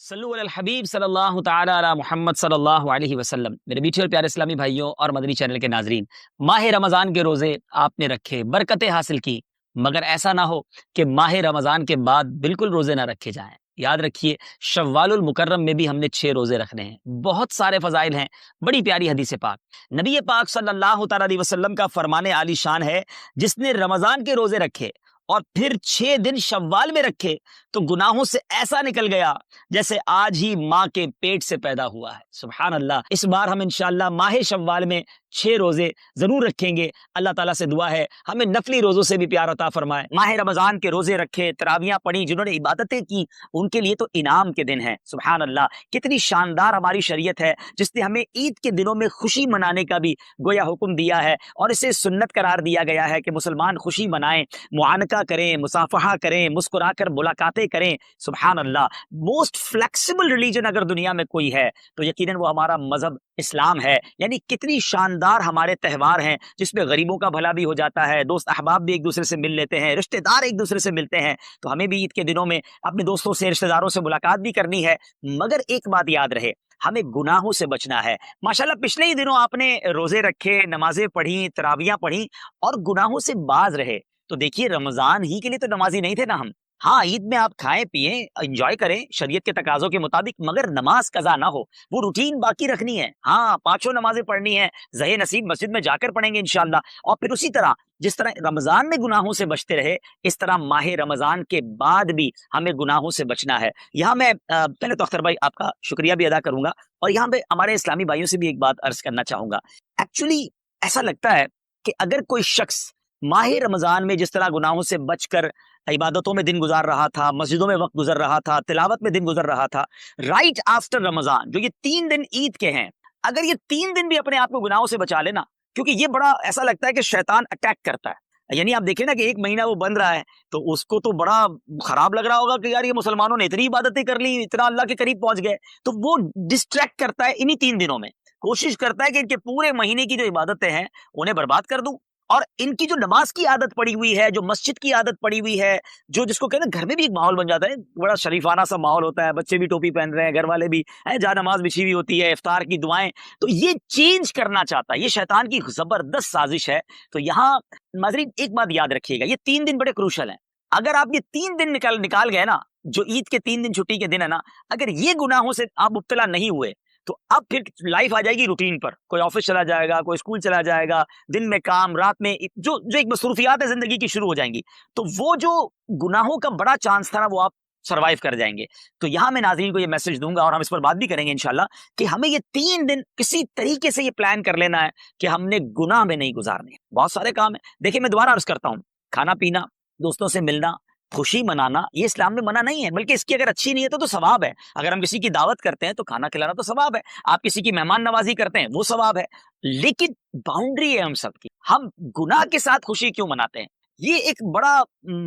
सल्लु अलल हबीब सल्लल्लाहु तआला अला मुहम्मद सल्लल्लाहु अलैहि वसल्लम। मेरे मीठे और प्यारे इस्लामी भाइयों और मदनी चैनल के नाजरीन, माह रमज़ान के रोज़े आपने रखे, बरकतें हासिल की, मगर ऐसा ना हो कि माह रमज़ान के बाद बिल्कुल रोज़े ना रखे जाएं। याद रखिए, शव्वालुल मुकर्रम में भी हमने 6 रोज़े रखने हैं। बहुत सारे फ़ज़ाइल हैं, बड़ी प्यारी हदीस पाक। नबी पाक सल्लल्लाहु तआला अलैहि वसल्लम का फरमाने आली शान है, जिसने रमज़ान के रोज़े रखे और फिर 6 दिन शव्वाल में रखे तो गुनाहों से ऐसा निकल गया जैसे आज ही माँ के पेट से पैदा हुआ है। सुभान अल्लाह। इस बार हम इंशाअल्लाह माह शव्वाल में 6 रोजे जरूर रखेंगे। अल्लाह ताला से दुआ है हमें नफली रोजों से भी प्यार अता फरमाए। माह रमजान के रोजे रखे, तरावियां पढ़ी, जिन्होंने इबादतें की, उनके लिए तो इनाम के दिन है। सुभान अल्लाह। कितनी शानदार हमारी शरीयत है जिसने हमें ईद के दिनों में खुशी मनाने का भी गोया हुक्म दिया है और इसे सुन्नत करार दिया गया है कि मुसलमान खुशी मनाएं, मुआनका करें, मुसाफहा करें, मुस्कुराकर मुलाकातें करें। सुभान अल्लाह। मोस्ट फ्लेक्सिबल रिलीजन अगर दुनिया में कोई है तो यकीनन वो हमारा मजहब इस्लाम है। यानी कितनी शानदार हमारे त्यौहार हैं जिसमें गरीबों का भला भी हो जाता है, दोस्त अहबाब भी एक दूसरे से मिल लेते हैं, रिश्तेदार एक दूसरे से मिलते हैं। तो हमें भी ईद के दिनों में अपने दोस्तों से, रिश्तेदारों से मुलाकात भी करनी है, मगर एक बात याद रहे, हमें गुनाहों से बचना है। माशाल्लाह पिछले ही दिनों आपने रोजे रखे, नमाजें पढ़ी, तरावियां पढ़ी और गुनाहों से बाज रहे। तो देखिए, रमजान ही के लिए तो नमाजी नहीं थे ना हम। हाँ, ईद में आप खाएं पिएं, एंजॉय करें शरीयत के तकाजों के मुताबिक, मगर नमाज कज़ा ना हो, वो रूटीन बाकी रखनी है। हाँ, 5 नमाजें पढ़नी है, ज़हे नसीब मस्जिद में जाकर पढ़ेंगे इंशाअल्लाह। और फिर उसी तरह जिस तरह रमजान में गुनाहों से बचते रहे, इस तरह माह रमजान के बाद भी हमें गुनाहों से बचना है। यहाँ मैं पहले तो अख्तर भाई आपका शुक्रिया भी अदा करूंगा और यहाँ पे हमारे इस्लामी भाइयों से भी एक बात अर्ज करना चाहूंगा। एक्चुअली ऐसा लगता है कि अगर कोई शख्स माह रमजान में जिस तरह गुनाहों से बचकर इबादतों में दिन गुजार रहा था, मस्जिदों में वक्त गुजर रहा था, तिलावत में दिन गुजर रहा था, राइट आफ्टर रमजान जो ये 3 दिन ईद के हैं, अगर ये 3 दिन भी अपने आप को गुनाहों से बचा लेना, क्योंकि ये बड़ा ऐसा लगता है कि शैतान अटैक करता है। यानी आप देखें ना कि 1 महीना वो बन रहा है तो उसको तो बड़ा खराब लग रहा होगा कि यार ये मुसलमानों ने इतनी इबादतें कर ली, इतना अल्लाह के करीब पहुंच गए। तो वो डिस्ट्रैक्ट करता है इन्हीं 3 दिनों में, कोशिश करता है कि इनके पूरे महीने की जो इबादतें हैं उन्हें बर्बाद कर दूं। और इनकी जो नमाज की आदत पड़ी हुई है, जो मस्जिद की आदत पड़ी हुई है, जो जिसको कहते हैं घर में भी एक माहौल बन जाता है, बड़ा शरीफाना सा माहौल होता है, बच्चे भी टोपी पहन रहे हैं, घर वाले भी है, जहाँ नमाज बिछी हुई होती है, इफ्तार की दुआएं, तो ये चेंज करना चाहता है। ये शैतान की जबरदस्त साजिश है। तो यहाँ नाज़रीन एक बात याद रखिएगा, ये 3 दिन बड़े क्रूशल हैं। अगर आप ये 3 दिन निकाल गए ना, जो ईद के 3 दिन छुट्टी के दिन है ना, अगर ये गुनाहों से आप मुब्तला नहीं हुए तो अब फिर लाइफ आ जाएगी रूटीन पर। कोई ऑफिस चला जाएगा, कोई स्कूल चला जाएगा, दिन में काम, रात में जो जो एक मसरूफियात है जिंदगी की शुरू हो जाएंगी। तो वो जो गुनाहों का बड़ा चांस था ना, वो आप सर्वाइव कर जाएंगे। तो यहां मैं नाज़रीन को ये मैसेज दूंगा और हम इस पर बात भी करेंगे इंशाल्लाह कि हमें ये 3 दिन किसी तरीके से ये प्लान कर लेना है कि हमने गुनाह में नहीं गुजारने। बहुत सारे काम है। देखिए, मैं दोबारा अर्ज करता हूँ, खाना पीना, दोस्तों से मिलना, खुशी मनाना, ये इस्लाम में मना नहीं है, बल्कि इसकी अगर अच्छी नीयत है तो सवाब है। अगर हम किसी की दावत करते हैं तो खाना खिलाना तो सवाब है। आप किसी की मेहमान नवाजी करते हैं, वो सवाब है। लेकिन बाउंड्री है हम सबकी, हम गुनाह के साथ खुशी क्यों मनाते हैं? ये एक बड़ा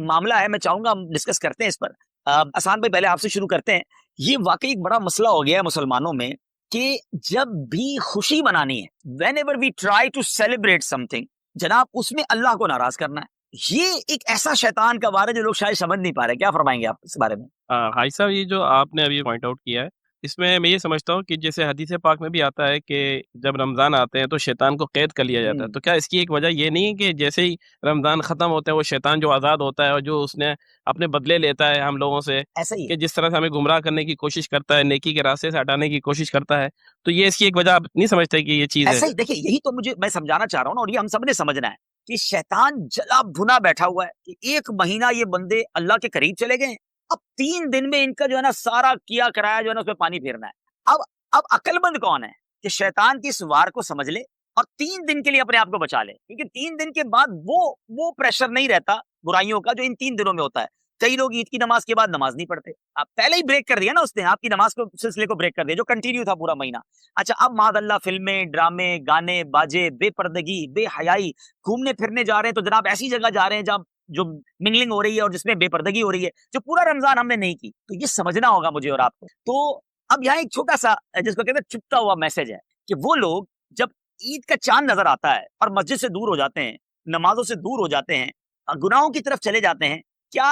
मामला है। मैं चाहूंगा हम डिस्कस करते हैं इस पर। आसान भाई, पहले आपसे शुरू करते हैं। ये वाकई एक बड़ा मसला हो गया है मुसलमानों में कि जब भी खुशी मनानी है, whenever we try to celebrate something, जनाब उसमें अल्लाह को नाराज करना है। ये एक ऐसा शैतान का वार है जो लोग शायद समझ नहीं पा रहे। क्या फरमाएंगे आप इस बारे में? भाई साहब, ये जो आपने अभी पॉइंट आउट किया है, इसमें मैं ये समझता हूँ कि जैसे हदीस पाक में भी आता है कि जब रमज़ान आते हैं तो शैतान को कैद कर लिया जाता है। तो क्या इसकी एक वजह ये नहीं है कि जैसे ही रमज़ान ख़त्म होता है वो शैतान जो आज़ाद होता है और जो उसने अपने बदले लेता है हम लोगों से, ऐसा ही है। कि जिस तरह से हमें गुमराह करने की कोशिश करता है, नेकी के रास्ते से हटाने की कोशिश करता है, तो ये इसकी एक वजह आप नहीं समझते कि ये चीज़ ऐसा है? ही देखिए, यही तो मुझे मैं समझाना चाह रहा हूँ ना, और ये हम सब ने समझना है कि शैतान जला भुना बैठा हुआ है कि 1 महीना ये बंदे अल्लाह के करीब चले गए, अब 3 दिन में इनका जो है ना सारा किया कराया जो है ना उसमें पानी फेरना है। अब अक्लमंद कौन है कि शैतान की इस वार को समझ ले और 3 दिन के लिए अपने आप को बचा ले, क्योंकि 3 दिन के बाद वो प्रेशर नहीं रहता बुराइयों का जो इन 3 दिनों में होता है। कई लोग ईद की नमाज के बाद नमाज नहीं पढ़ते। आप पहले ही ब्रेक कर दिया ना, उसने आपकी नमाज को सिलसिले को ब्रेक कर दिया जो कंटिन्यू था पूरा महीना। अच्छा, अब मादअल्लाह फिल्में, ड्रामे, गाने, बाजे, बेपर्दगी, बेहयाई, घूमने फिरने जा रहे हैं तो जनाब ऐसी जगह जा रहे हैं जहाँ जो मिंगलिंग हो रही है और जिसमें बेपर्दगी हो रही है, जो पूरा रमजान हमने नहीं की। तो ये समझना होगा मुझे और आपको। तो अब यहाँ एक छोटा सा जिसको कहते हैं चुपता हुआ मैसेज है कि वो लोग जब ईद का चांद नजर आता है और मस्जिद से दूर हो जाते हैं, नमाजों से दूर हो जाते हैं, गुनाहों की तरफ चले जाते हैं, क्या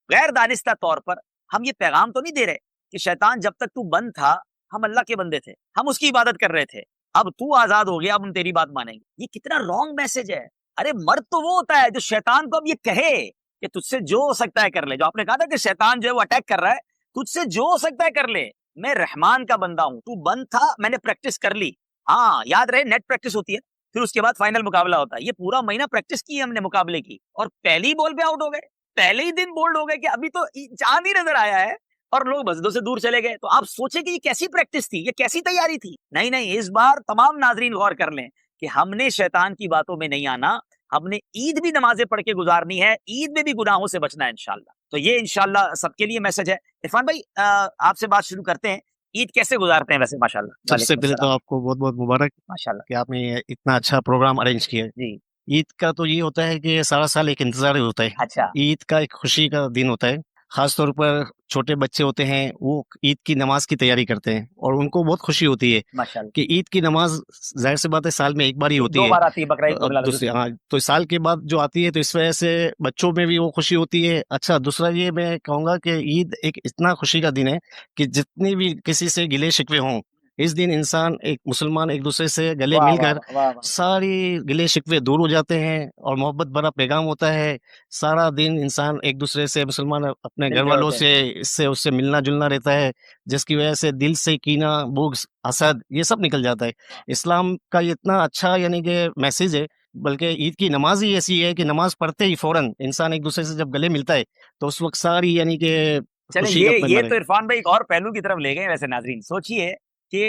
गैर दानिस्ता तौर पर हम ये पैगाम तो नहीं दे रहे कि शैतान जब तक तू बंद था हम अल्लाह के बंदे थे, हम उसकी इबादत कर रहे थे, अब तू आजाद हो गया, अब हम तेरी बात मानेंगे। ये कितना रॉन्ग मैसेज है। अरे मर्द तो वो होता है जो शैतान को अब ये कहे कि तुझसे जो हो सकता है कर ले। जो आपने कहा था कि शैतान जो है वो अटैक कर रहा है, तुझसे जो हो सकता है कर ले, मैं रहमान का बंदा हूं, तू बंद था, मैंने प्रैक्टिस कर ली। हाँ याद रहे, नेट प्रैक्टिस होती है, फिर उसके बाद फाइनल मुकाबला होता है। ये पूरा महीना प्रैक्टिस की हमने मुकाबले की, और पहली बॉल पे आउट हो गए, पहले ही दिन बोल्ड हो गए कि अभी तो चांद ही नजर आया है और लोग मस्जिदों से दूर चले गए। तो आप सोचे कि ये कैसी प्रैक्टिस थी, ये कैसी तैयारी थी? नहीं नहीं, इस बार तमाम नाजरीन गौर कर लें कि हमने शैतान की बातों में नहीं आना, हमने ईद भी नमाजें पढ़ के गुजारनी है, ईद में भी गुनाहों से बचना है इंशाल्लाह। तो ये इंशाल्लाह सबके लिए मैसेज है। इरफान भाई आपसे बात शुरू करते हैं, ईद कैसे गुजारते हैं वैसे? माशाल्लाह। सबसे पहले तो आपको बहुत बहुत मुबारक माशाल्लाह कि आपने इतना अच्छा प्रोग्राम अरेंज किया है। जी। ईद का तो ये होता है कि सारा साल एक इंतजार होता है। अच्छा। ईद का एक खुशी का दिन होता है। खास तौर पर छोटे बच्चे होते हैं, वो ईद की नमाज की तैयारी करते हैं और उनको बहुत खुशी होती है माशाल्लाह। कि ईद की नमाज जाहिर सी बात है साल में एक बार ही होती दो है। बार आती है बकरा ईद को दूसरी हाँ, तो साल के बाद जो आती है, तो इस वजह से बच्चों में भी वो खुशी होती है। अच्छा, दूसरा ये मैं कहूँगा कि ईद एक इतना खुशी का दिन है कि जितनी भी किसी से गिले शिकवे हों, इस दिन इंसान एक मुसलमान एक दूसरे से गले वाह वाह मिलकर वाह वाह वाह। सारी गिले शिकवे दूर हो जाते हैं और मोहब्बत भरा पैगाम होता है। सारा दिन इंसान एक दूसरे से, मुसलमान अपने घर मिलते वालों होते से, इससे उससे मिलना जुलना रहता है, जिसकी वजह से दिल से कीना, बुग़्ज़, हसद ये सब निकल जाता है। इस्लाम का ये इतना अच्छा यानी कि मैसेज है। बल्कि ईद की नमाज ही ऐसी है कि नमाज पढ़ते ही फौरन इंसान एक दूसरे से जब गले मिलता है, तो उस वक्त सारी यानी कि चले खुशी का ये पैमाना तो है। इरफान भाई एक और पहलू की तरफ ले गए वैसे नाजरीन। सोचिए कि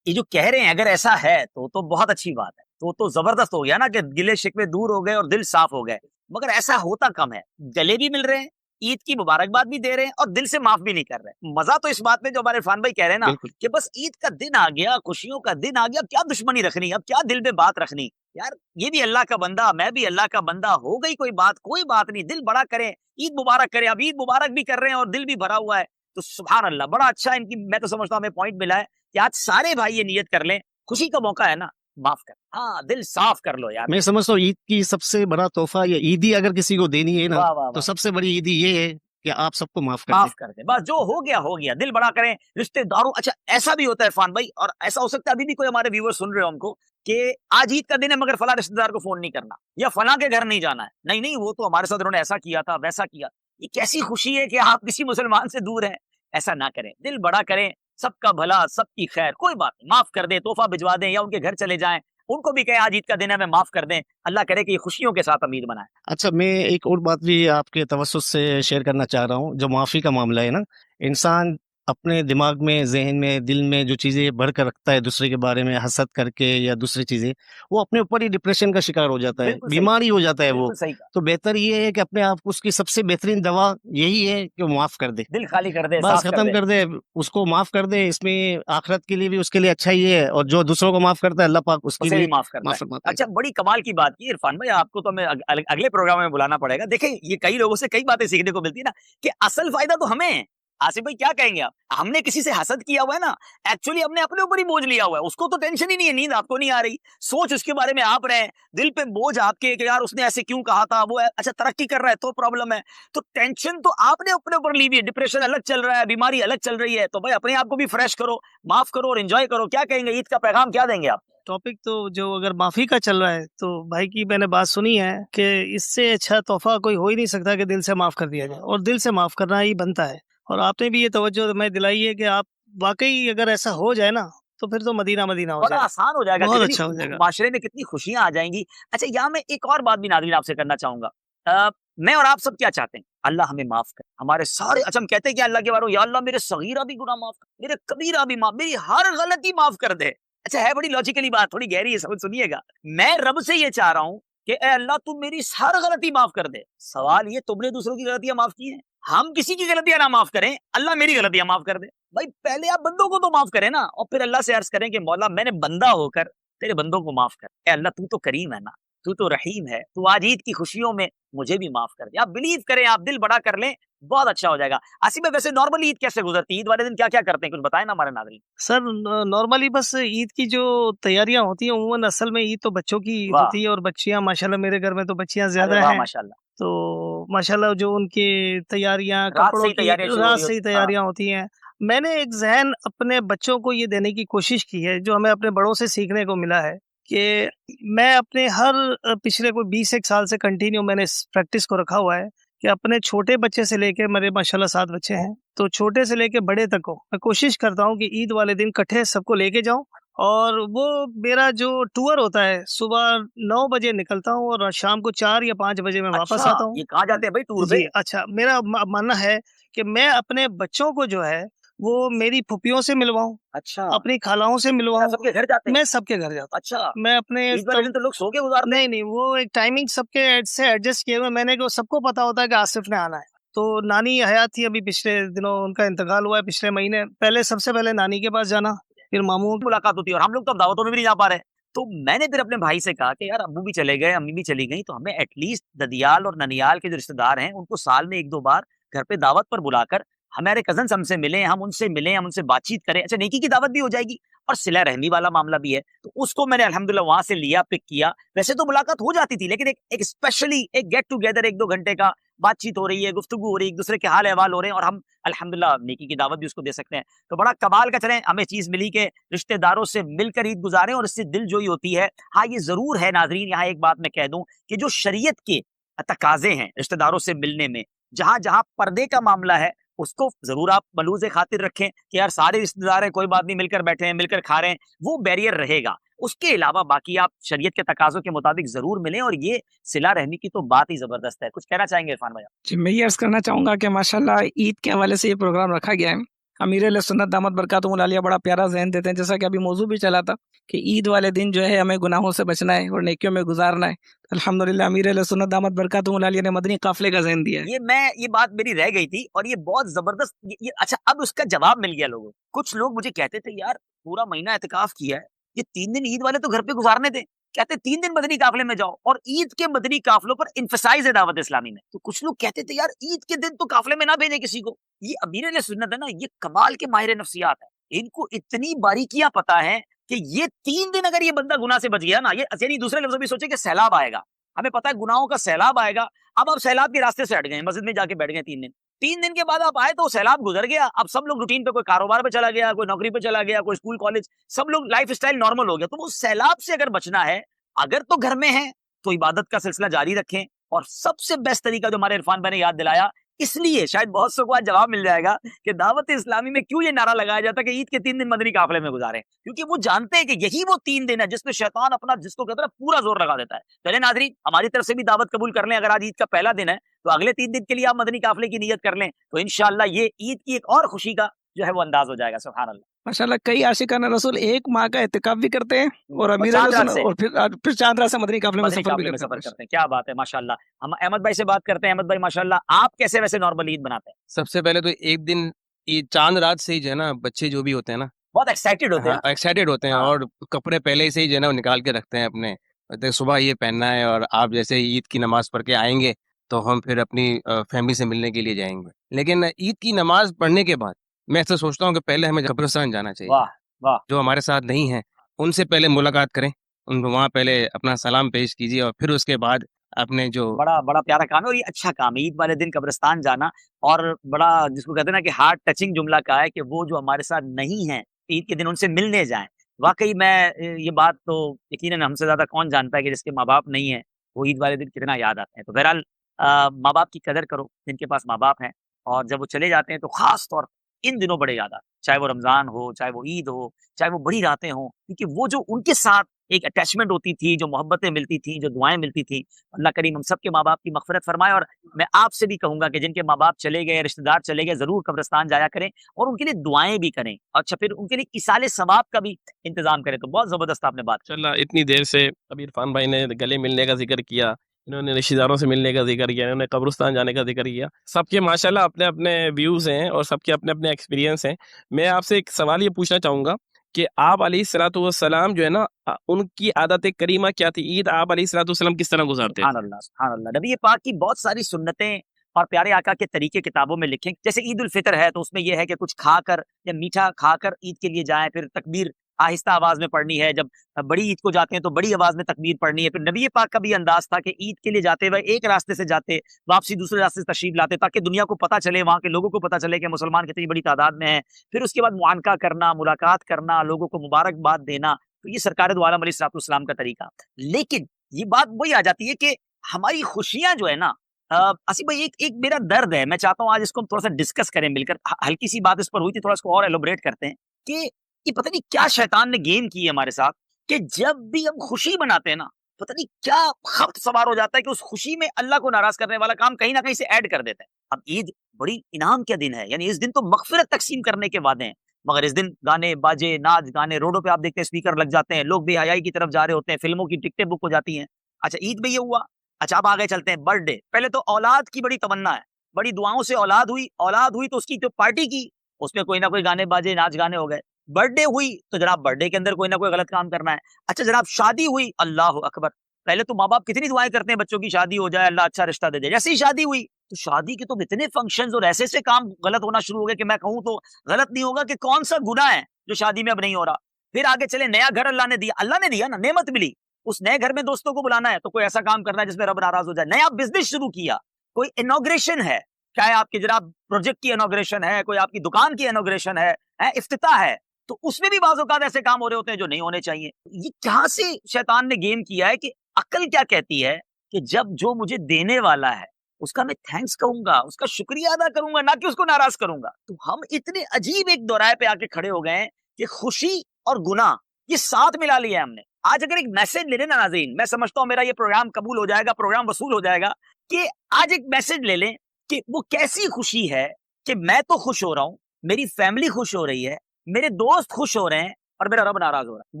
ये जो कह रहे हैं अगर ऐसा है तो बहुत अच्छी बात है, तो जबरदस्त हो गया ना कि गिले शिकवे दूर हो गए और दिल साफ हो गए। मगर ऐसा होता कम है, गले भी मिल रहे हैं, ईद की मुबारकबाद भी दे रहे हैं और दिल से माफ भी नहीं कर रहे। मजा तो इस बात में जो हमारे इरफान भाई कह रहे हैं ना बिल्कुल। कि बस ईद का दिन आ गया, खुशियों का दिन आ गया, क्या दुश्मनी रखनी, अब क्या दिल में बात रखनी। यार ये भी अल्लाह का बंदा, मैं भी अल्लाह का बंदा, हो गई कोई बात नहीं, दिल बड़ा करें, ईद मुबारक करें। अब ईद मुबारक भी कर रहे हैं और दिल भी भरा हुआ है, तो सुभान अल्लाह, बड़ा अच्छा इनकी, मैं तो समझता हूँ हमें पॉइंट मिला है कि आज सारे भाई ये नियत कर लें, खुशी का मौका है ना, माफ कर, हाँ दिल साफ कर लो यार। मैं समझता हूँ ईद की सबसे बड़ा तोहफा या ईदी अगर किसी को देनी है ना, वाह वाह तो वाह। सबसे बड़ी ईदी ये है कि आप सबको माफ कर दें। माफ कर दे, बस जो हो गया, दिल बड़ा करें रिश्तेदारों। अच्छा ऐसा भी होता है इरफान भाई, और ऐसा हो सकता है अभी भी कोई हमारे व्यूअर सुन रहे हो हमको कि आज ईद का दिन है मगर फला रिश्तेदार को फोन नहीं करना या फला के घर नहीं जाना है। नहीं नहीं, वो तो हमारे साथ उन्होंने ऐसा किया था, वैसा किया। ये कैसी खुशी है कि आप किसी मुसलमान से दूर हैं। ऐसा ना करें, दिल बड़ा करें, सबका भला, सबकी खैर, कोई बात नहीं, माफ कर दें, तोहफा भिजवा दें या उनके घर चले जाएं, उनको भी कहें आज ईद का दिन है, हमें माफ कर दें। अल्लाह करे कि ये खुशियों के साथ हम ईद मनाएं। अच्छा, मैं एक और बात भी आपके तवज्जुह से शेयर करना चाह रहा हूँ। जो माफ़ी का मामला है ना, इंसान अपने दिमाग में, ज़हन में, दिल में जो चीज़ें भर कर रखता है दूसरे के बारे में हसद करके या दूसरी चीज़ें, वो अपने ऊपर ही डिप्रेशन का शिकार हो जाता है, बिल्कुल सही, बीमारी हो जाता है वो। बिल्कुल सही कहा। तो बेहतर ये है कि अपने आप को, उसकी सबसे बेहतरीन दवा यही है कि वो माफ़ कर दे। दिल खाली कर दे, बस साफ कर खत्म दे। कर दे, उसको माफ़ कर दे। इसमें आखिरत के लिए भी उसके लिए अच्छा ही है, और जो दूसरों को माफ़ करता है, अल्लाह पाक उसके उसे भी लिए माफ करता माफ़ है। फरमाता है। अच्छा बड़ी कमाल की बात की इरफान भाई, आपको तो हमें अगले प्रोग्राम में बुलाना पड़ेगा। देखिए ये कई लोगों से कई बातें सीखने को मिलती है ना कि असल फायदा तो हमें है। आसिफ भाई क्या कहेंगे आप? हमने किसी से हसद किया हुआ है ना, एक्चुअली हमने अपने ऊपर ही बोझ लिया हुआ है। उसको तो टेंशन ही नहीं है, नींद आपको नहीं आ रही, सोच उसके बारे में आप रहे हैं, दिल पे बोझ आपके कि यार उसने ऐसे क्यों कहा था, वो अच्छा तरक्की कर रहा है तो प्रॉब्लम है। तो टेंशन तो आपने अपने ऊपर ली हुई है, डिप्रेशन अलग चल रहा है, बीमारी अलग चल रही है। तो भाई अपने आप को भी फ्रेश करो, माफ करो और एंजॉय करो। क्या कहेंगे, ईद का पैगाम क्या देंगे आप? टॉपिक तो जो अगर माफ़ी का चल रहा है, तो भाई की मैंने बात सुनी है कि इससे अच्छा तोहफ़ा कोई हो ही नहीं सकता कि दिल से माफ़ कर दिया जाए, और दिल से माफ़ करना ही बनता है। और आपने भी ये तवज्जो मैं दिलाई है कि आप वाक़ई अगर ऐसा हो जाए ना, तो फिर तो मदीना मदीना हो बड़ा जाएगा, आसान हो जाएगा, बहुत कितनी अच्छा हो जाएगा। माशरे में कितनी खुशियां आ जाएंगी। अच्छा यहाँ मैं एक और बात भी नाज़रीन आपसे करना चाहूंगा। मैं और आप सब क्या चाहते हैं? अल्लाह हमें माफ करे, हमारे सारे, अच्छा हम कहते हैं क्या अल्लाह के बारे में, या अल्लाह मेरे सगीरा भी गुनाह माफ कर, मेरे कबीरा भी माफ, मेरी हर गलती माफ कर दे। अच्छा है बड़ी लॉजिकली बात, थोड़ी गहरी है, समझ सुनिएगा। मैं रब से ये चाह रहा हूँ कि ए अल्लाह तू मेरी हर गलती माफ कर दे। सवाल ये, तुमने दूसरों की गलतियां माफ की हैं, हम किसी की गलतियां ना माफ करें, अल्लाह मेरी गलतियां माफ कर दे। भाई पहले आप बंदों को तो माफ करें ना, और फिर अल्लाह से अर्ज करें कि मौला मैंने बंदा होकर तेरे बंदों को माफ कर। ए अल्लाह तू तो करीम है ना, तू तो रहीम है, तू आज ईद की खुशियों में मुझे भी माफ कर दे। आप बिलीव करें, आप दिल बड़ा कर लें, बहुत अच्छा हो जाएगा। आसिफ भाई वैसे नॉर्मल ईद कैसे गुजरती है? ईद वाले दिन क्या क्या करते हैं, कुछ बताएं ना हमारे नाज़रीन। सर नॉर्मली बस ईद की जो तैयारियां होती हैं, उमूमन असल में ईद तो बच्चों की ईद वाह, होती है, और बच्चियां माशाल्लाह मेरे घर में तो बच्चियां अरे ज़्यादा वाह हैं। माशाल्लाह, तो माशाल्लाह जो उनकी तैयारियां, रात से कपड़ों ही की तैयारियां शुरू हो रात रही से ही होती, हाँ। तैयारियां होती हैं। मैंने एक ज़हन अपने बच्चों को ये देने की कोशिश की है, जो हमें अपने बड़ों से सीखने को मिला है कि मैं अपने हर पिछले कोई 20 एक साल से कंटिन्यू मैंने इस प्रैक्टिस को रखा हुआ है कि अपने छोटे बच्चे से लेके, मेरे माशाल्लाह 7 बच्चे हैं, तो छोटे से लेके बड़े तक को मैं कोशिश करता हूँ कि ईद वाले दिन इकट्ठे सबको लेके जाऊँ और वो मेरा जो टूर होता है, सुबह 9 बजे निकलता हूँ और शाम को 4 या 5 बजे मैं वापस अच्छा, आता हूँ। ये कहाँ जाते हैं भाई टूर पे? जी, अच्छा, मेरा मानना है कि मैं अपने बच्चों को जो है, वो मेरी फूफियों से मिलवाऊँ, अच्छा, अपनी खालाओं से क्या मिलवाऊँ। सबके घर जाते हैं? मैं सबके घर जाता अच्छा, हूँ। मैं अपने ईद वाले दिन तो लोग सो के गुजारते हैं। नहीं, नहीं, वो एक टाइमिंग सबके से एडजस्ट किए हुए मैंने कि सबको पता होता है कि आसिफ ने आना है। तो नानी हयात थी, अभी पिछले दिनों उनका इंतकाल हुआ है, पिछले महीने। पहले सबसे पहले नानी के पास जाना, फिर मामू मुलाकात होती है और हम लोग तो अब दावतों में भी नहीं जा पा रहे। तो मैंने फिर अपने भाई से कहा कि यार अब्बू भी चले गए, अम्मी भी चली गई, तो हमें एटलीस्ट ददियाल और ननियाल के जो रिश्तेदार हैं, उनको साल में 1-2 बार घर पे दावत पर बुलाकर हमारे कज़िन्स हमसे मिलें, हम उनसे बातचीत करें। अच्छा, नेकी की दावत भी हो जाएगी और सिला रहमी वाला मामला भी है। तो उसको मैंने अल्हम्दुलिल्लाह वहाँ से लिया, पिक किया। वैसे तो मुलाकात हो जाती थी, लेकिन एक स्पेशली एक गेट टुगेदर 1-2 घंटे का बातचीत हो रही है, गुफ्तगू हो रही है, एक-दूसरे के हाल-अहवाल हो रहे हैं और हम अल्हम्दुलिल्लाह नेकी की दावत भी उसको दे सकते हैं। तो बड़ा कमाल का चलें हमें चीज़ मिली कि रिश्तेदारों से मिलकर ईद गुजारें और इससे दिलजोई होती है। हाँ, ये ज़रूर है नाज़रीन, यहाँ एक बात मैं कह दूँ कि जो शरीयत के तकाज़े हैं रिश्तेदारों से मिलने में, जहाँ-जहाँ पर्दे का मामला है, उसको ज़रूर आप मलूज़ खातिर रखें कि यार सारे रिश्तेदार हैं, कोई बात नहीं, मिलकर बैठे हैं, मिलकर खा रहे हैं, वो बैरियर रहेगा। उसके अलावा बाकी आप शरीयत के तकाज़ों के मुताबिक ज़रूर मिलें और ये सिला रहमी की तो बात ही ज़बरदस्त है। कुछ कहना चाहेंगे इरफान भाई? जी, मैं ये अर्ज़ करना चाहूँगा कि माशाल्लाह ईद के हवाले से ये प्रोग्राम रखा गया है। अमीर अहले सुन्नत दामत बरकातुहुल आलिया बड़ा प्यारा ज़हन देते हैं, जैसा कि अभी मौज़ू भी चला था कि ईद वाले दिन जो है हमें गुनाहों से बचना है और नेकियों में गुज़ारना है। अल्हम्दुलिल्लाह अमीर अहले सुन्नत दामत बरकातुहुल आलिया ने मदनी काफ़िले का ज़हन दिया है। ये बात मेरी रह गई थी और ये बहुत ज़बरदस्त ये अच्छा अब उसका जवाब मिल गया लोगों को। कुछ लोग मुझे कहते थे यार पूरा महीना एतिकाफ़ किया है, ये 3 दिन ईद वाले तो घर पे गुज़ारने दें। कहते 3 दिन मदनी काफ़िले में जाओ और ईद के मदनी काफ़िलों पर एम्फसाइज़ है दावत इस्लामी में। तो कुछ लोग कहते थे यार ईद के दिन तो काफ़िले में ना भेजें किसी को। ये अमीर अहले सुन्नत है ना, ये कमाल के माहिर नफ्सियात है। इनको इतनी बारीकियाँ पता है कि ये 3 दिन अगर ये बंदा गुनाह से बच गया ना, ये यानी दूसरे लफ्ज़ों में सोचे कि सैलाब आएगा। हमें पता है गुनाहों का सैलाब आएगा। अब आप सैलाब के रास्ते से हट गए, मस्जिद में जाके बैठ गए 3 दिन। 3 दिन के बाद आप आए तो सैलाब गुजर गया। अब सब लोग रूटीन पे, कोई कारोबार पे चला गया, कोई नौकरी पे चला गया, कोई स्कूल कॉलेज, सब लोग लाइफ़स्टाइल नॉर्मल हो गया। तो वो सैलाब से अगर बचना है, अगर तो घर में हैं, तो इबादत का सिलसिला जारी रखें और सबसे बेस्ट तरीका जो हमारे इरफान भाई ने याद दिलाया, इसलिए शायद बहुत सौ को आज जवाब मिल जाएगा कि दावत इस्लामी में क्यों ये नारा लगाया जाता है कि ईद के 3 दिन मदनी काफ़िले में गुजारें। क्योंकि वो जानते हैं कि यही वो 3 दिन है जिसमें शैतान अपना जिसको कहते हैं ना पूरा ज़ोर लगा देता है। चलें नाज़रीन, हमारी तरफ से भी दावत कबूल कर लें। अगर आज ईद का पहला दिन है, तो अगले 3 दिन के लिए आप मदनी काफ़िले की नियत कर लें, तो इंशाअल्लाह ये ईद की एक और खुशी का जो है वो अंदाज़ हो जाएगा। सुभान अल्लाह। माशाल्लाह कई आशिकाना रसूल 1 माह का एतिकाफ़ भी करते हैं और अमीर चाँद अहले रात सुन्नत से। और फिर चाँद रात से मदनी काफ़िले में मदनी सफ़र भी काफ़िले में करते सफ़र हैं। करते हैं। क्या बात है माशाअल्लाह। हम अहमद भाई से बात करते हैं। अहमद भाई माशाअल्लाह आप कैसे वैसे नॉर्मल ईद मनाते हैं? सबसे पहले तो एक दिन ये चाँद रात से ही जो है ना बच्चे जो भी होते हैं ना बहुत एक्साइटेड होते हैं। हाँ, एक्साइटेड होते हैं हाँ। और कपड़े पहले से ही जो है ना वो निकाल के रखते हैं अपने। कहते हैं सुबह ये पहनना है और आप जैसे ही ईद की नमाज़ पढ़ के आएँगे, तो हम फिर अपनी फैमिली से मिलने के लिए जाएँगे। लेकिन ईद की नमाज़ पढ़ने के बाद मैं ऐसा सोचता हूँ कि पहले हमें कब्रिस्तान जाना चाहिए। वाह, वाह! जो हमारे साथ नहीं हैं, उनसे पहले मुलाकात करें, उनको वहाँ पहले अपना सलाम पेश कीजिए और फिर उसके बाद अपने जो बड़ा बड़ा प्यारा काम है और ये अच्छा काम है। ईद वाले दिन कब्रिस्तान जाना और बड़ा जिसको कहते हैं ना कि हार्ट टचिंग जुमला कहा है कि वो जो हमारे साथ नहीं है, ईद के दिन उनसे मिलने जाएँ। वाक़ई मैं ये बात तो यकीनन हमसे ज़्यादा कौन जानता है कि जिसके माँ-बाप नहीं हैं, वो ईद वाले दिन कितना याद आते हैं। तो बहरहाल माँ-बाप की कदर करो, जिनके पास माँ-बाप हैं और जब वो चले जाते हैं तो ख़ास तौर पे इन दिनों बड़े याद आते हैं। चाहे वो रमज़ान हो, चाहे वो ईद हो, चाहे वो बड़ी रातें हों, क्योंकि वो जो उनके साथ एक अटैचमेंट होती थी, जो मोहब्बतें मिलती थीं, जो दुआएँ मिलती थीं, अल्लाह करीम हम सबके माँ-बाप की मग़फ़िरत फ़रमाए और मैं आपसे भी कहूँगा कि जिनके माँ-बाप चले गए, रिश्तेदार चले गए, ज़रूर कब्रिस्तान जाया करें और उनके लिए दुआएँ भी करें। अच्छा फिर उनके लिए इसाले सवाब का भी इंतज़ाम करें। तो बहुत ज़बरदस्त आपने बात की। माशाल्लाह इतनी देर से अभी इरफान भाई ने गले मिलने का ज़िक्र किया, इन्होंने रिश्तेदारों से मिलने का ज़िक्र किया, इन्होंने कब्रिस्तान जाने का ज़िक्र किया। सबके माशाल्लाह अपने-अपने व्यूज़ हैं और सबके अपने-अपने एक्सपीरियंस हैं। मैं आपसे एक सवाल ये पूछना चाहूँगा कि आप अलैहिस्सलातु वस्सलाम जो है ना उनकी आदत करीमा क्या थी? ईद आप अलैहिस्सलातु वस्सलाम किस तरह गुज़ारते थे? सुभान अल्लाह, सुभान अल्लाह। नबी पाक की बहुत सारी सुन्नतें और प्यारे आका के तरीके किताबों में लिखे। जैसे ईद उल फितर है तो उसमें ये है कि कुछ खाकर या मीठा खाकर ईद के लिए जाएँ, फिर तकबीर आहिस्ता आवाज में पढ़नी है, जब बड़ी ईद को जाते हैं तो बड़ी आवाज में तकबीर पढ़नी है। फिर नबी पाक का भी अंदाज था कि ईद के लिए जाते हुए एक रास्ते से जाते, वापसी दूसरे रास्ते से तशरीफ लाते, ताकि दुनिया को पता चले, वहां के लोगों को पता चले कि मुसलमान कितनी बड़ी तादाद में है। फिर उसके बाद मुआनका करना, मुलाकात करना, लोगों को मुबारकबाद देना, तो ये सरकार दो आलम अलैहिस्सलाम का तरीका। लेकिन ये बात वही आ जाती है कि हमारी खुशियां जो है ना, आसिफ भाई, एक एक मेरा दर्द है, मैं चाहता हूँ आज इसको हम थोड़ा सा डिस्कस करें मिलकर। हल्की सी बात इस पर हुई थी, थोड़ा इसको और एलोबरेट करते हैं कि ये पता नहीं क्या शैतान ने गेम की है हमारे साथ, कि जब भी हम खुशी मनाते हैं ना, पता नहीं क्या खब्त सवार हो जाता है कि उस खुशी में अल्लाह को नाराज करने वाला काम कहीं ना कहीं से ऐड कर देते हैं। अब ईद बड़ी इनाम का दिन है, यानी इस दिन तो मगफिरत तकसीम करने के वादे हैं, मगर इस दिन गाने बाजे, नाच गाने, रोडों पे आप देखते हैं स्पीकर लग जाते हैं, लोग बेहयाई की तरफ जा रहे होते हैं, फिल्मों की टिकटें बुक हो जाती हैं। अच्छा, ईद में ये हुआ। अच्छा, अब आगे चलते हैं बर्थडे। पहले तो औलाद की बड़ी तमन्ना है, बड़ी दुआओं से औलाद हुई तो उसकी जो पार्टी की, उसमें कोई ना कोई गाने बाजे, नाच गाने हो गए। बर्थडे हुई तो जनाब बर्थडे के अंदर कोई ना कोई गलत काम करना है। अच्छा जनाब, शादी हुई, अल्लाह अकबर, पहले तो माँ बाप कितनी दुआएं करते हैं बच्चों की शादी हो जाए, अल्लाह अच्छा रिश्ता दे दे। जैसे ही शादी हुई तो शादी के तो इतने फंक्शंस और ऐसे काम गलत होना शुरू हो गए कि मैं कहूँ तो गलत नहीं होगा कि कौन सा गुनाह है जो शादी में अब नहीं हो रहा। फिर आगे चले, नया घर अल्लाह ने दिया ना, नेमत मिली, उस नए घर में दोस्तों को बुलाना है तो कोई ऐसा काम करना है जिसमें रब नाराज हो जाए। नया बिजनेस शुरू किया, कोई इनॉग्रेशन है, चाहे आपके जनाब प्रोजेक्ट की इनॉग्रेशन है, कोई आपकी दुकान की इनॉग्रेशन है, इफ्तिताह है, तो उसमें भी बाज़ औक़ात ऐसे काम हो रहे होते हैं जो नहीं होने चाहिए। ये कहां से शैतान ने गेम किया है कि अकल क्या कहती है कि जब जो मुझे देने वाला है उसका मैं थैंक्स कहूंगा, उसका शुक्रिया अदा करूंगा, ना कि उसको नाराज करूंगा। तो हम इतने अजीब एक दोराए पे आके खड़े हो गए हैं कि खुशी और गुनाह ये साथ मिला लिया है हमने। आज अगर एक मैसेज ले लेना नाज़रीन, मैं समझता हूं मेरा ये प्रोग्राम कबूल हो जाएगा, प्रोग्राम वसूल हो जाएगा, कि आज एक मैसेज ले लें कि वो कैसी खुशी है कि मैं तो खुश हो रहा हूं, मेरी फैमिली खुश हो रही है, मेरे दोस्त खुश हो रहे हैं और मेरा रब नाराज हो रहा है।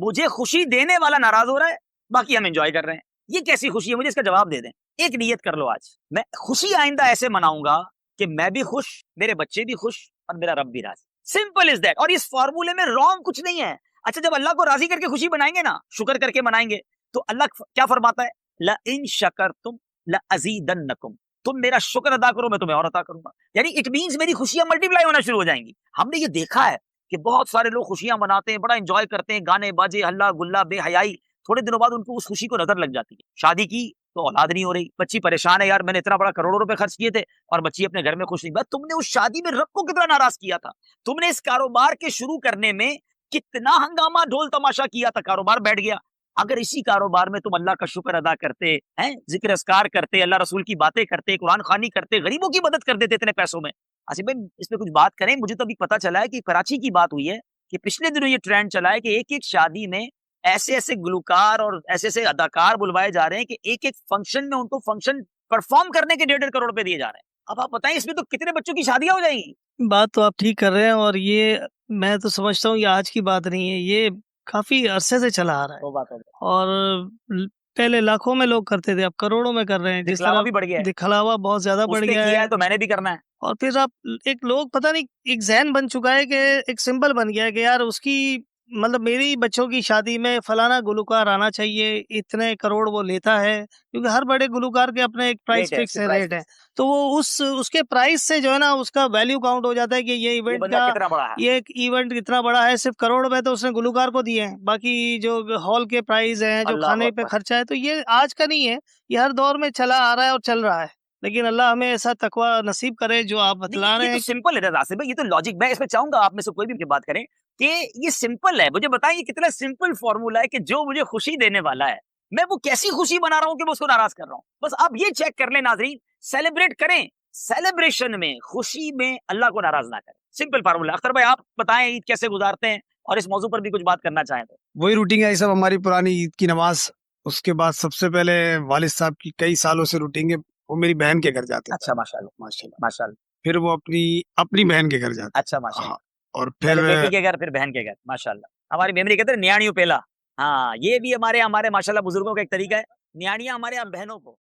मुझे खुशी देने वाला नाराज हो रहा है, बाकी हम एंजॉय कर रहे हैं। ये कैसी खुशी है? मुझे इसका जवाब दे दें। एक नियत कर लो, आज मैं खुशी आइंदा ऐसे मनाऊंगा कि मैं भी खुश, मेरे बच्चे भी खुश और मेरा रब भी राजी। Simple is that. और इस फॉर्मूले में रॉन्ग कुछ नहीं है। अच्छा, जब अल्लाह को राजी करके खुशी बनाएंगे ना, शुक्र करके मनाएंगे, तो अल्लाह क्या फरमाता है? ला इन शकरतुम ला अज़ीदन्नकुम, तुम मेरा शुक्र अदा करो मैं तुम्हें और अता करूंगा। यानी इट मींस मेरी खुशियां मल्टीप्लाई होना शुरू हो जाएंगी। हमने ये देखा है कि बहुत सारे लोग खुशियां मनाते हैं, बड़ा एंजॉय करते हैं, गाने बाजे, हल्ला गुल्ला, बेहयाई, थोड़े दिनों बाद उनको उस खुशी को नजर लग जाती है। शादी की तो औलाद नहीं हो रही, बच्ची परेशान है, यार मैंने इतना बड़ा करोड़ों रुपए खर्च किए थे और बच्ची अपने घर में खुश नहीं। बस तुमने उस शादी में रब को कितना नाराज किया था, तुमने इस कारोबार के शुरू करने में कितना हंगामा ढोल तमाशा किया था, कारोबार बैठ गया। अगर इसी कारोबार में तुम अल्लाह का शुक्र अदा करते हैं, जिक्र अस्कार करते, अल्लाह रसूल की बातें करते, कुरान खानी करते, गरीबों की मदद कर देते इतने पैसों में। आसिफ भाई, इसमें कुछ बात करें। मुझे तो अभी पता चला है कि कराची की बात हुई है कि पिछले दिनों ये ट्रेंड चला है कि एक एक शादी में ऐसे ऐसे गुलकार और ऐसे ऐसे अदाकार बुलवाए जा रहे हैं कि एक एक फंक्शन में उनको फंक्शन परफॉर्म करने के 1.5 करोड़ रुपए दिए जा रहे हैं। अब आप बताएं, इसमें तो कितने बच्चों की शादियां हो जाएंगी। बात तो आप ठीक कर रहे हैं, और ये मैं तो समझता हूँ ये आज की बात नहीं है, ये काफी अरसे से चला आ रहा है। वो बात है, और पहले लाखों में लोग करते थे, अब करोड़ों में कर रहे हैं। जिस दिखलावा तरह भी बढ़ गया है, दिखलावा बहुत ज्यादा बढ़ उसने गया किया है। है तो मैंने भी करना है। और फिर आप एक लोग पता नहीं एक ज़हन बन चुका है कि एक सिंबल बन गया है कि यार उसकी मतलब मेरी बच्चों की शादी में फलाना गुलकार आना चाहिए, इतने करोड़ वो लेता है, क्योंकि हर बड़े गुलकार के अपने एक प्राइस रेट है, फिक्स उसकी है, प्राइस रेट है। फिक्स। तो वो उसके प्राइस से जो है ना उसका वैल्यू काउंट हो जाता है कि ये ये इवेंट बंदा का, कितना बड़ा है। ये एक इवेंट कितना बड़ा है। सिर्फ करोड़ रुपए तो उसने गुलकार को दिए हैं, बाकी जो हॉल के प्राइस हैं, जो अल्लाह खाने पे अकबर। खर्चा है, तो ये आज का नहीं है, ये हर दौर में चला आ रहा है और चल रहा है। लेकिन अल्लाह हमें ऐसा तकवा नसीब करे जो आप नहीं, बतला रहे ये तो हैं। सिंपल है आसिफ भाई, ये तो लॉजिक। मैं इसमें चाहूंगा आप में से कोई भी बात करें कि ये सिंपल है। मुझे बताएं ये कितना सिंपल फॉर्मूला है कि जो मुझे खुशी देने वाला है, मैं वो कैसी खुशी बना रहा हूं कि मैं उसको नाराज कर रहा हूं। बस आप ये चेक कर लें नाजरीन, सेलिब्रेट करें, सेलिब्रेशन में, खुशी में अल्लाह को नाराज ना करें। Simple formula. अख्तर भाई आप बताएं ईद कैसे गुजारते हैं और इस मौजू पर भी कुछ बात करना चाहें तो। वही रूटीन है सब हमारी पुरानी ईद की नमाज। उसके बाद सबसे पहले वालिद साहब की कई सालों से रूटीन है, वो मेरी बहन के घर जाते थे। अच्छा, माशाल्लाह माशाल्लाह। माशाल्लाह। फिर वो अपनी अपनी बहन के घर जाते। अच्छा माशाल्लाह। हाँ, और फिर पहले बेटी के घर फिर बहन के घर, माशाल्लाह। हमारी मेमोरी कहते हैं न्याणियों पेला। हाँ, ये भी हमारे हमारे माशाल्लाह बुजुर्गों का एक तरीका है, न्याणियां हमारे यहाँ बहनों को